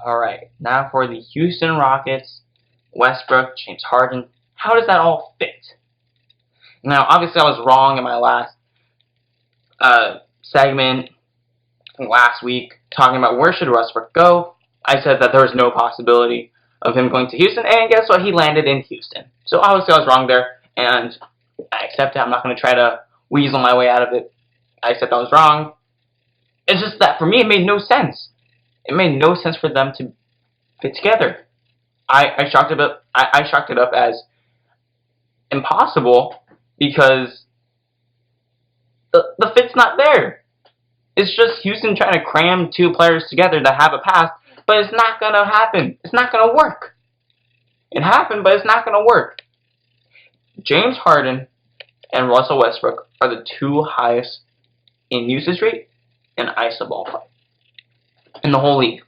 Alright, now for the Houston Rockets, Westbrook, James Harden. How does that all fit? Now, obviously I was wrong in my last segment last week talking about where should Westbrook go. I said that there was no possibility of him going to Houston, and guess what? He landed in Houston. So obviously I was wrong there, and I accept it. I'm not going to try to weasel my way out of it. I accept I was wrong. It's just that for me it made no sense. It made no sense for them to fit together. I chalked it up as impossible because the fit's not there. It's just Houston trying to cram two players together that have a past, but it's not going to happen. It's not going to work. It happened, but it's not going to work. James Harden and Russell Westbrook are the two highest in usage rate and ISO ball play in the whole league.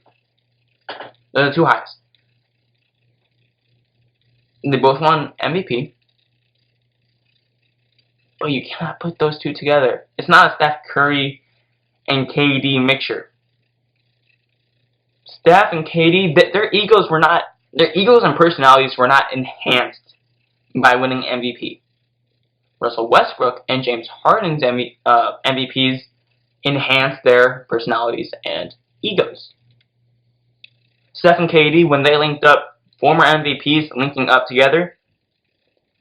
They're the two highest. They both won MVP. But you cannot put those two together. It's not a Steph Curry and KD mixture. Steph and KD, their egos and personalities were not enhanced by winning MVP. Russell Westbrook and James Harden's MVPs enhanced their personalities and egos. Steph and KD, when they linked up, former MVPs linking up together,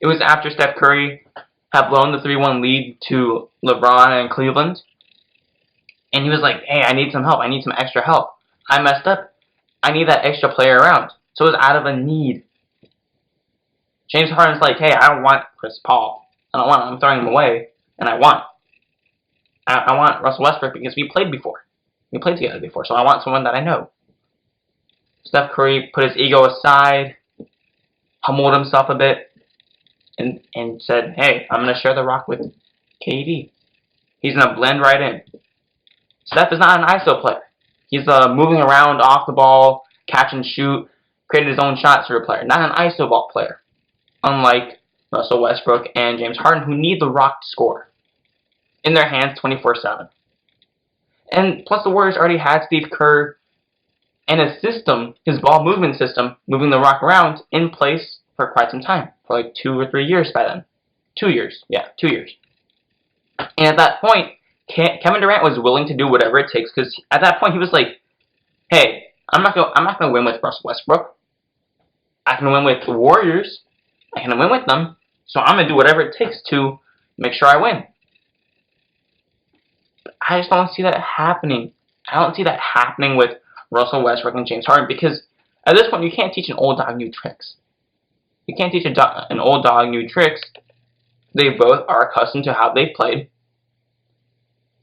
it was after Steph Curry had blown the 3-1 lead to LeBron and Cleveland. And he was like, hey, I need some help. I need some extra help. I messed up. I need that extra player around. So it was out of a need. James Harden's like, hey, I don't want Chris Paul. I don't want him. I'm throwing him away. And I want Russell Westbrook because we played before. We played together before. So I want someone that I know. Steph Curry put his ego aside, humbled himself a bit, and said, hey, I'm going to share the rock with KD. He's going to blend right in. Steph is not an ISO player. He's moving around off the ball, catch and shoot, created his own shot sort of player. Not an ISO ball player. Unlike Russell Westbrook and James Harden, who need the rock to score in their hands 24/7. And plus the Warriors already had Steve Kerr and his system, his ball movement system, moving the rock around in place for quite some time. For like 2 or 3 years by then. 2 years. Yeah, 2 years. And at that point, Kevin Durant was willing to do whatever it takes because at that point he was like, hey, I'm not gonna win with Russell Westbrook. I can win with the Warriors. I can win with them. So I'm gonna do whatever it takes to make sure I win. But I just don't see that happening. I don't see that happening with Russell Westbrook and James Harden because at this point you can't teach an old dog new tricks. You can't teach an old dog new tricks. They both are accustomed to how they played.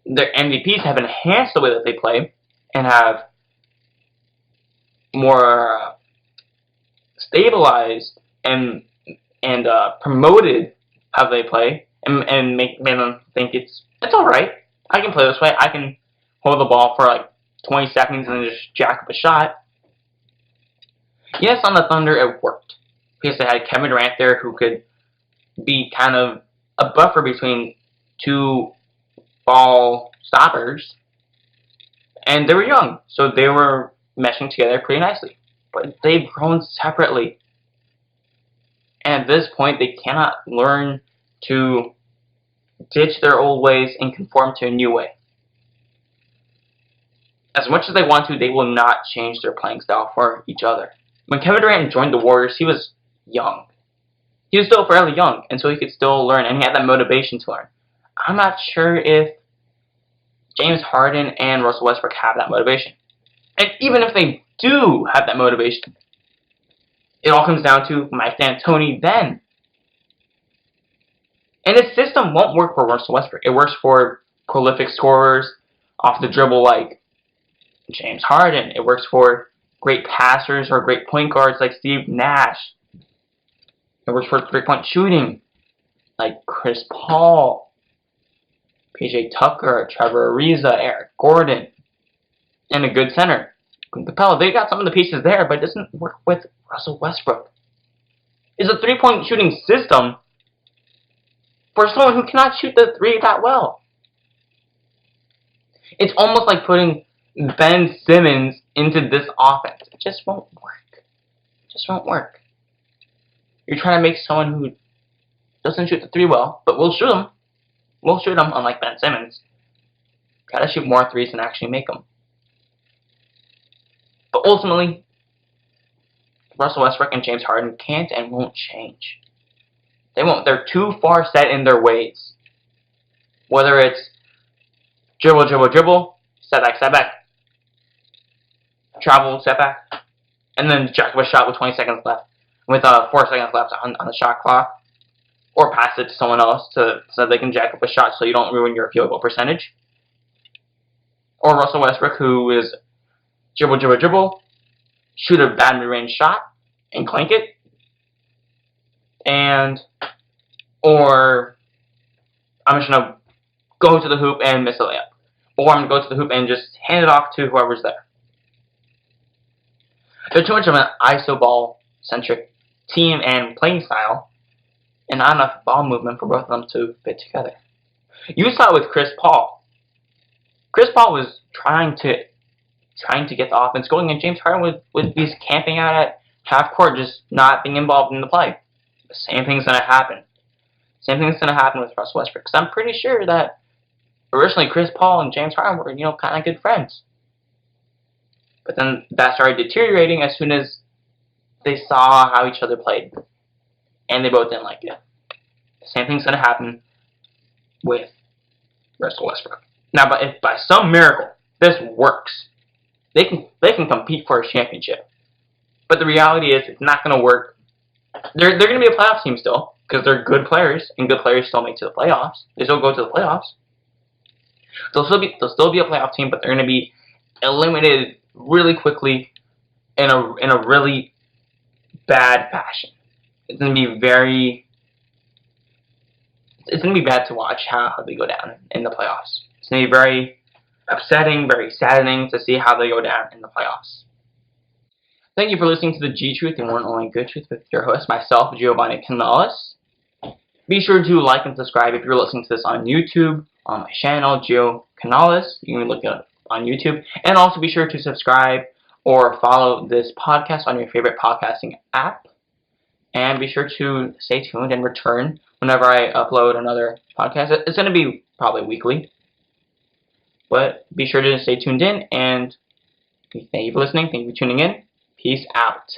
Their MVPs have enhanced the way that they play and have more stabilized and promoted how they play and made them think it's alright. I can play this way. I can hold the ball for like 20 seconds and then just jack up a shot. Yes, on the Thunder it worked because they had Kevin Durant there who could be kind of a buffer between two ball stoppers, and they were young, so they were meshing together pretty nicely. But they've grown separately, and at this point, they cannot learn to ditch their old ways and conform to a new way. As much as they want to, they will not change their playing style for each other. When Kevin Durant joined the Warriors, he was young. He was still fairly young, and so he could still learn, and he had that motivation to learn. I'm not sure if James Harden and Russell Westbrook have that motivation. And even if they do have that motivation, it all comes down to Mike D'Antoni then. And his system won't work for Russell Westbrook. It works for prolific scorers off the dribble like James Harden. It works for great passers or great point guards like Steve Nash. It works for three-point shooting like Chris Paul, PJ Tucker, Trevor Ariza, Eric Gordon, and a good center, Clint Capella. They got some of the pieces there, but it doesn't work with Russell Westbrook. It's a three-point shooting system for someone who cannot shoot the three that well. It's almost like putting Ben Simmons into this offense. It just won't work. It just won't work. You're trying to make someone who doesn't shoot the three well, but will shoot them. Will shoot them, unlike Ben Simmons. Gotta shoot more threes and actually make them. But ultimately, Russell Westbrook and James Harden can't and won't change. They won't. They're too far set in their ways. Whether it's dribble, dribble, dribble, step back, travel, step back, and then jack up a shot with 20 seconds left, with 4 seconds left on the shot clock, or pass it to someone else so they can jack up a shot so you don't ruin your field goal percentage. Or Russell Westbrook, who is dribble, dribble, dribble, shoot a bad mid-range shot and clank it, or I'm just gonna go to the hoop and miss a layup, or I'm gonna go to the hoop and just hand it off to whoever's there. They're too much of an iso ball centric team and playing style, and not enough ball movement for both of them to fit together. You saw it with Chris Paul. Chris Paul was trying to get the offense going, and James Harden was camping out at half court, just not being involved in the play. The same thing's gonna happen. Same thing's gonna happen with Russell Westbrook. Because I'm pretty sure that originally Chris Paul and James Harden were, kind of good friends. But then that started deteriorating as soon as they saw how each other played, and they both didn't like it. The same thing's gonna happen with Russell Westbrook. Now, but if by some miracle this works, they can compete for a championship. But the reality is, it's not gonna work. They're gonna be a playoff team still because they're good players, and good players still make to the playoffs. They still go to the playoffs. They'll still be a playoff team, but they're gonna be eliminated really quickly in a really bad fashion. It's gonna be bad to watch how they go down in the playoffs. It's gonna be very upsetting, very saddening to see how they go down in the playoffs. Thank you for listening to the G-Truth, and one and only good truth, with your host, myself, Giovanni Canales. Be sure to like and subscribe if you're listening to this on YouTube, on my channel, Gio Canales. You can look it up on YouTube. And also be sure to subscribe or follow this podcast on your favorite podcasting app. And be sure to stay tuned and return whenever I upload another podcast. It's going to be probably weekly. But be sure to stay tuned in, and thank you for listening. Thank you for tuning in. Peace out.